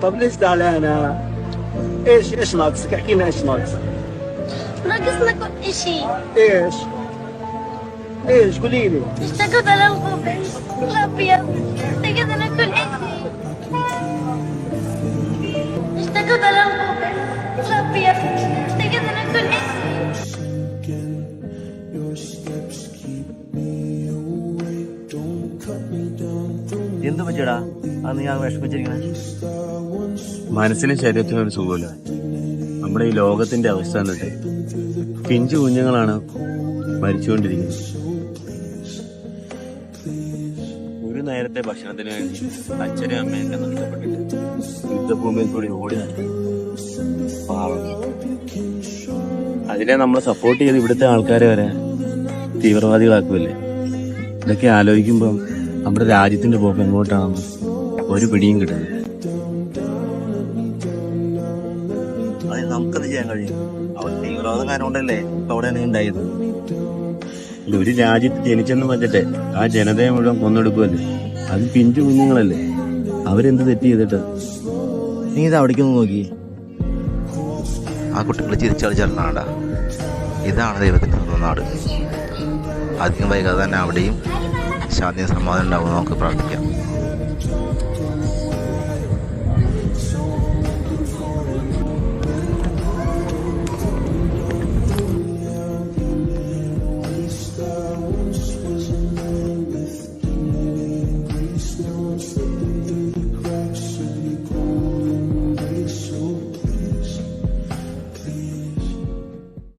طب ليش زعلانة؟ ايش ناقصك؟ احكي لنا ايش ناقصك؟ ناقصنا كل شيء. ايش؟ ايش قولي لي؟ اشتقت على الخبز الابيض، اشتقت على كل شيء. اشتقت على الخبز الابيض، اشتقت على كل شيء. എന്ത് പറ്റിയടാ അത് നീ ആ വിഷമിച്ചിരിക്കണേ? മനസ്സിനും ശരീരത്തിനും ഒരു സുഖമില്ല. നമ്മുടെ ഈ ലോകത്തിന്റെ അവസ്ഥ എന്നിട്ട് പിഞ്ചു കുഞ്ഞുങ്ങളാണ് മരിച്ചുകൊണ്ടിരിക്കുന്നത്. ഒരു നേരത്തെ ഭക്ഷണത്തിന് വേണ്ടി അച്ഛനും അമ്മയൊക്കെ നഷ്ടപ്പെട്ടിട്ട് യുദ്ധഭൂമിയിൽ കൂടി ഓടി നടക്കും. പാവം. അതിനെ നമ്മളെ സപ്പോർട്ട് ചെയ്ത് ഇവിടുത്തെ ആൾക്കാരെ വരെ തീവ്രവാദികളാക്കുമല്ലേ. ഇതൊക്കെ ആലോചിക്കുമ്പം നമ്മുടെ രാജ്യത്തിന്റെ പോക്ക് എങ്ങോട്ടാണെന്ന് ഒരു പിടിയും കിട്ടുന്നില്ല. അത് നമുക്കത് ചെയ്യാൻ കഴിയും. അവൻ തീവ്രവാദക്കാരൻ കൊണ്ടല്ലേ ഇപ്പൊ അവിടെ ഉണ്ടായത്. ഒരു രാജ്യത്ത് ജനിച്ചെന്ന് പറഞ്ഞിട്ട് ആ ജനതയെ മുഴുവൻ കൊന്നെടുക്കുമല്ലേ. അത് പിഞ്ചു കുഞ്ഞുങ്ങളല്ലേ. അവരെന്ത് തെറ്റ് ചെയ്തിട്ട്? നീ ഇത് അവിടേക്കൊന്ന് നോക്കി. ആ കുട്ടികൾ ചിരിച്ചു കളിച്ചിറങ്ങാണ്ട. ഇതാണ് ദൈവത്തിന്റെ സ്വന്തം നാട്. അധികം വൈകാതെ തന്നെ അവിടെയും ശാന്തിയും സമാധാനം ഉണ്ടാവും. നമുക്ക് പ്രാർത്ഥിക്കാം.